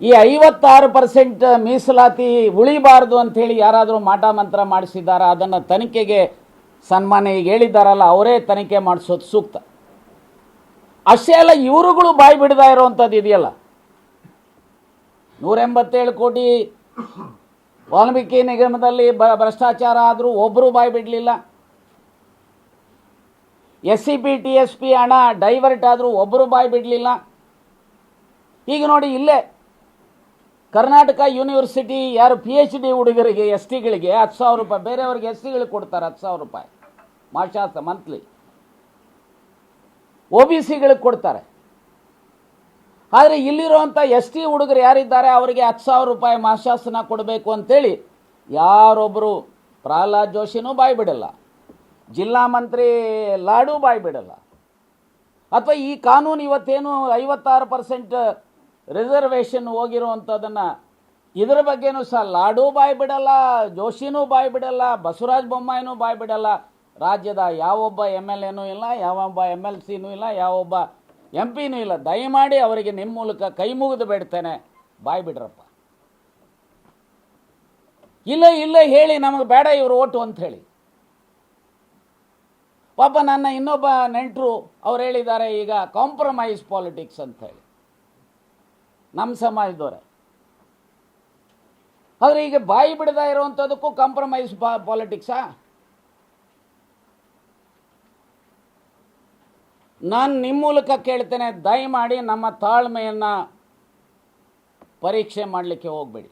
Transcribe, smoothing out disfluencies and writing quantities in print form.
ಈ 56% ಮೀಸಲಾತಿ ಉಳಿಬಾರ್ದು ಅಂಥೇಳಿ ಯಾರಾದರೂ ಮಾಟ ಮಂತ್ರ ಮಾಡಿಸಿದಾರ? ಅದನ್ನು ತನಿಖೆಗೆ ಸನ್ಮಾನ ಈಗ ಹೇಳಿದ್ದಾರಲ್ಲ, ಅವರೇ ತನಿಖೆ ಮಾಡಿಸೋದು ಸೂಕ್ತ. ಅಷ್ಟೇ ಅಲ್ಲ, ಇವರುಗಳು ಬಾಯಿ ಬಿಡದ ಇರುವಂಥದ್ದು ಇದೆಯಲ್ಲ, 187 ಕೋಟಿ ವಾಲ್ಮೀಕಿ ನಿಗಮದಲ್ಲಿ ಭ್ರಷ್ಟಾಚಾರ ಆದರೂ ಒಬ್ಬರು ಬಾಯಿ ಬಿಡಲಿಲ್ಲ. SCP TSP ಹಣ ಡೈವರ್ಟ್ ಆದರೂ ಒಬ್ಬರು ಬಾಯಿ ಬಿಡಲಿಲ್ಲ. ಈಗ ನೋಡಿ, ಇಲ್ಲೇ ಕರ್ನಾಟಕ ಯೂನಿವರ್ಸಿಟಿ ಯಾರು PhD ಹುಡುಗರಿಗೆ STಗಳಿಗೆ 10,000 ರೂಪಾಯಿ, ಬೇರೆಯವ್ರಿಗೆ SCಗಳಿಗೆ ಕೊಡ್ತಾರೆ 10,000 ರೂಪಾಯಿ ಮಾಶಾಸ ಮಂತ್ಲಿ, OBCಗಳಿಗೆ ಕೊಡ್ತಾರೆ. ಆದರೆ ಇಲ್ಲಿರುವಂಥ ST ಹುಡುಗರು ಯಾರಿದ್ದಾರೆ ಅವರಿಗೆ 10,000 ರೂಪಾಯಿ ಮಾಶಾಸನ ಕೊಡಬೇಕು ಅಂತೇಳಿ ಯಾರೊಬ್ಬರು ಪ್ರಹ್ಲಾದ್ ಜೋಶಿನೂ ಬಾಯಿ ಬಿಡಲ್ಲ, ಜಿಲ್ಲಾ ಮಂತ್ರಿ ಲಾಡು ಬಾಯಿ ಬಿಡಲ್ಲ. ಅಥವಾ ಈ ಕಾನೂನು ಇವತ್ತೇನು 56% ರಿಸರ್ವೇಷನ್ ಹೋಗಿರುವಂಥದ್ದನ್ನು, ಇದರ ಬಗ್ಗೆನೂ ಸಹ ಲಾಡು ಬಾಯಿ ಬಿಡಲ್ಲ, ಜೋಶಿನೂ ಬಾಯಿ ಬಿಡಲ್ಲ, ಬಸವರಾಜ ಬೊಮ್ಮಾಯಿನೂ ಬಾಯಿ ಬಿಡಲ್ಲ. ರಾಜ್ಯದ ಯಾವೊಬ್ಬ MLAನೂ ಇಲ್ಲ, ಯಾವೊಬ್ಬ MLCನೂ ಇಲ್ಲ, ಯಾವೊಬ್ಬ MP ನೂ ಇಲ್ಲ. ದಯಮಾಡಿ ಅವರಿಗೆ ನಿಮ್ಮ ಮೂಲಕ ಕೈ ಮುಗಿದು ಬೇಡ್ತೇನೆ, ಬಾಯಿ ಬಿಡ್ರಪ್ಪ. ಇಲ್ಲ ಹೇಳಿ ನಮಗೆ ಬೇಡ ಇವರು ಓಟು ಅಂತ ಹೇಳಿ. ಪಾಪ ನನ್ನ ಇನ್ನೊಬ್ಬ ನೆಂಟರು ಅವ್ರು ಹೇಳಿದ್ದಾರೆ, ಈಗ ಕಾಂಪ್ರಮೈಸ್ ಪಾಲಿಟಿಕ್ಸ್ ಅಂತ ಹೇಳಿ, ನಮ್ಮ ಸಮಾಜದವರೇ. ಆದರೆ ಈಗ ಬಾಯಿ ಬಿಡದ ಇರುವಂಥದ್ದಕ್ಕೂ ಕಾಂಪ್ರಮೈಸ್ ಪಾಲಿಟಿಕ್ಸಾ? ನಾನು ನಿಮ್ಮ ಮೂಲಕ ಕೇಳ್ತೇನೆ, ದಯಮಾಡಿ ನಮ್ಮ ತಾಳ್ಮೆಯನ್ನು ಪರೀಕ್ಷೆ ಮಾಡಲಿಕ್ಕೆ ಹೋಗಬೇಡಿ.